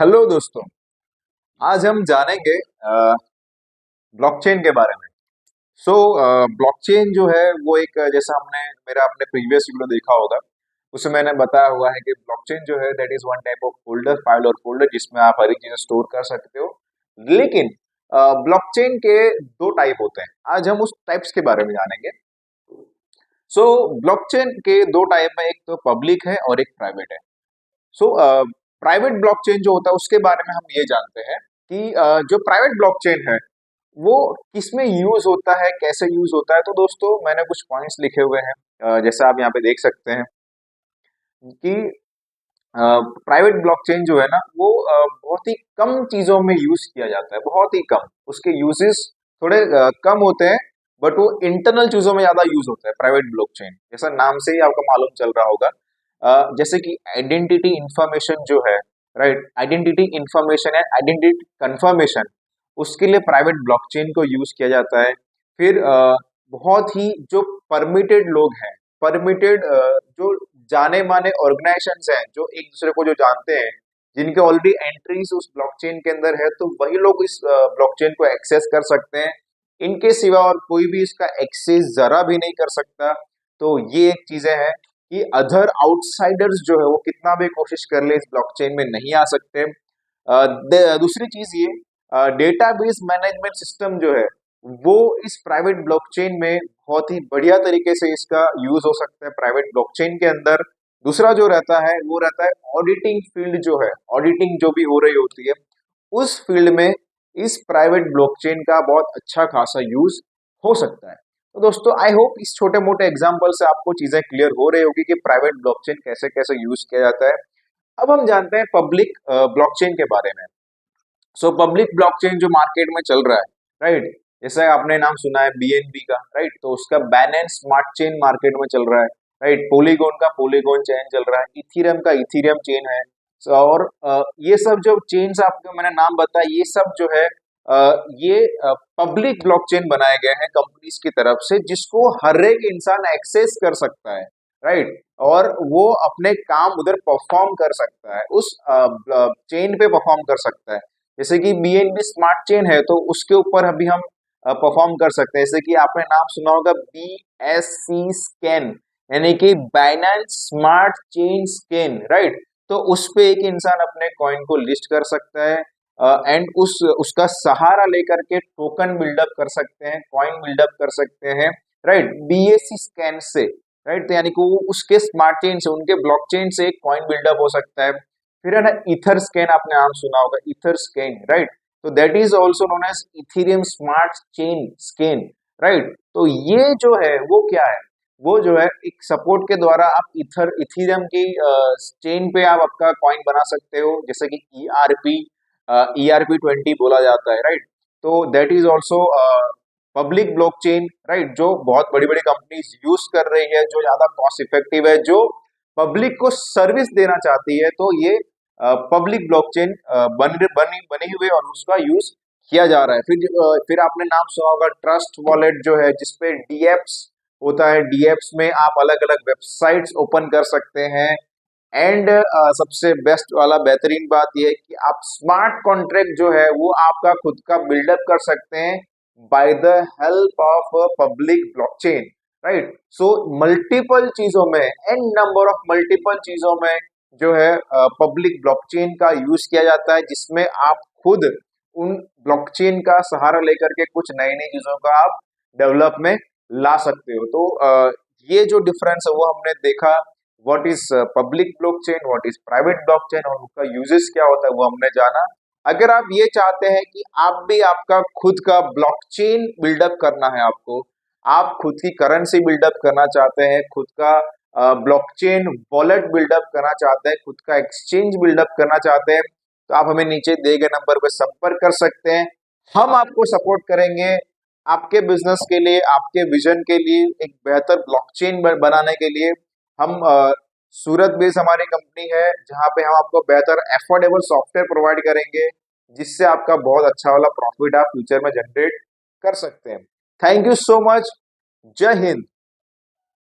Hello दोस्तों। आज हम जानेंगे ब्लॉकचेन के बारे में। सो ब्लॉकचेन जो है वो एक जैसा हमने मेरा अपने प्रीवियस वीडियो देखा होगा, उसमें मैंने बताया हुआ है कि ब्लॉकचेन जो है that is one type of folder file और फोल्डर जिसमें आप हर एक चीजें स्टोर कर सकते हो। लेकिन ब्लॉकचेन के दो टाइप होते हैं, आज हम उस टाइप्स के बारे में जानेंगे। सो ब्लॉकचेन के दो टाइप में, एक तो पब्लिक है और एक प्राइवेट है। सो प्राइवेट ब्लॉकचेन जो होता है उसके बारे में हम ये जानते हैं कि जो प्राइवेट ब्लॉकचेन है वो किसमें यूज होता है, कैसे यूज होता है। तो दोस्तों मैंने कुछ पॉइंट्स लिखे हुए हैं, जैसे आप यहाँ पे देख सकते हैं कि प्राइवेट ब्लॉकचेन जो है ना वो बहुत ही कम चीजों में यूज किया जाता है, बहुत ही कम। उसके यूजेस थोड़े कम होते हैं, बट वो इंटरनल चीजों में ज्यादा यूज होता है प्राइवेट ब्लॉकचेन, जैसा नाम से ही आपको मालूम चल रहा होगा। जैसे कि आइडेंटिटी इंफॉर्मेशन जो है, right, identity information and identity confirmation, उसके लिए प्राइवेट ब्लॉकचेन को यूज किया जाता है। फिर बहुत ही जो परमिटेड लोग हैं, परमिटेड जो जाने माने ऑर्गेनाइजेशंस हैं जो एक दूसरे को जो जानते हैं, जिनके ऑलरेडी एंट्रीज उस ब्लॉकचेन के अंदर है, तो वही लोग इस ब्लॉकचेन को एक्सेस कर सकते हैं। इनके सिवा और कोई भी इसका एक्सेस जरा भी नहीं कर सकता। तो ये एक चीजें हैं कि अदर आउटसाइडर्स जो है वो कितना भी कोशिश कर ले इस ब्लॉकचेन में नहीं आ सकते। दूसरी चीज ये, डेटाबेस मैनेजमेंट सिस्टम जो है वो इस प्राइवेट ब्लॉकचेन में बहुत ही बढ़िया तरीके से इसका यूज हो सकता है प्राइवेट ब्लॉकचेन के अंदर। दूसरा जो रहता है वो रहता है ऑडिटिंग फील्ड जो है, ऑडिटिंग जो भी हो रही होती है उस फील्ड में इस प्राइवेट ब्लॉकचेन का बहुत अच्छा खासा यूज हो सकता है। तो दोस्तों आई होप इस छोटे मोटे एग्जांपल से आपको चीजें क्लियर हो रही होगी कि प्राइवेट ब्लॉकचेन कैसे कैसे यूज किया जाता है। अब हम जानते हैं पब्लिक ब्लॉकचेन के बारे में। सो पब्लिक ब्लॉकचेन जो मार्केट में चल रहा है, राइट, जैसे आपने नाम सुना है बीएनबी का, राइट, तो उसका बैलेंस स्मार्ट चेन मार्केट में चल रहा है, राइट, पोलीगोन का पोलीगोन चेन चल रहा है, इथीरियम का इथीरियम चेन है। और ये सब जो चेन्स आपको मैंने नाम बताया, ये सब जो है ये पब्लिक ब्लॉकचेन बनाए गए हैं कंपनीज की तरफ से, जिसको हर एक इंसान एक्सेस कर सकता है, राइट, और वो अपने काम उधर परफॉर्म कर सकता है, उस चेन पे परफॉर्म कर सकता है। जैसे कि बीएनबी स्मार्ट चेन है तो उसके ऊपर अभी हम परफॉर्म कर सकते हैं। जैसे कि आपने नाम सुना होगा बीएससी स्कैन, यानी कि Binance smart chain scan, right. तो उस पे एक इंसान अपने कॉइन को लिस्ट कर सकता है एंड उसका सहारा लेकर के टोकन बिल्डअप कर सकते हैं, कॉइन बिल्डअप कर सकते हैं, राइट, बीएससी स्कैन से, राइट। तो यानी कि वो उसके स्मार्ट चेन से, उनके ब्लॉकचेन से एक कॉइन बिल्डअप हो सकता है। फिर है ना इथर स्कैन, आपने नाम सुना होगा इथर स्कैन, राइट। तो that is also known as Ethereum smart chain scan, right. तो ये जो है वो क्या है, वो जो है एक सपोर्ट के द्वारा आप इथीरियम की चेन पे आप आपका कॉइन बना सकते हो, जैसे कि ERP20 बोला जाता है, राइट। तो that is also public blockchain, right, जो बहुत बड़ी बड़ी कंपनीज यूज कर रही है, जो ज्यादा कॉस्ट इफेक्टिव है, जो पब्लिक को सर्विस देना चाहती है। तो ये पब्लिक ब्लॉकचेन बनी हुई है और उसका यूज किया जा रहा है। फिर आपने नाम सुना होगा ट्रस्ट वॉलेट जो है, जिसपे डीएप्स होता है, डीएप्स में आप अलग अलग वेबसाइट्स ओपन कर सकते हैं। एंड सबसे बेस्ट वाला बेहतरीन बात यह है कि आप स्मार्ट कॉन्ट्रैक्ट जो है वो आपका खुद का बिल्डअप कर सकते हैं by the help of public blockchain, right. So multiple चीजों में, एन नंबर ऑफ मल्टीपल चीजों में जो है पब्लिक ब्लॉकचेन का यूज किया जाता है, जिसमें आप खुद उन ब्लॉकचेन का सहारा लेकर के कुछ नई नई चीजों का आप डेवलप में ला सकते हो। तो ये जो डिफरेंस है वो हमने देखा, what is public blockchain, what is private blockchain, और उसका यूजेस क्या होता है वो हमने जाना। अगर आप ये चाहते हैं कि आप भी आपका खुद का ब्लॉकचेन बिल्डअप करना है, आपको आप खुद की करेंसी बिल्डअप करना चाहते हैं, खुद का ब्लॉकचेन वॉलेट बिल्डअप करना चाहते हैं, खुद का एक्सचेंज बिल्डअप करना चाहते हैं, तो आप हमें नीचे दिए गए नंबर पर संपर्क कर सकते हैं। हम आपको सपोर्ट करेंगे आपके बिजनेस के लिए, आपके विजन के लिए, एक बेहतर ब्लॉकचेन बनाने के लिए। हम सूरत बेस्ड हमारी कंपनी है, जहां पे हम आपको बेहतर एफोर्डेबल सॉफ्टवेयर प्रोवाइड करेंगे, जिससे आपका बहुत अच्छा वाला प्रॉफिट आप फ्यूचर में जनरेट कर सकते हैं। Thank you so much. जय हिंद।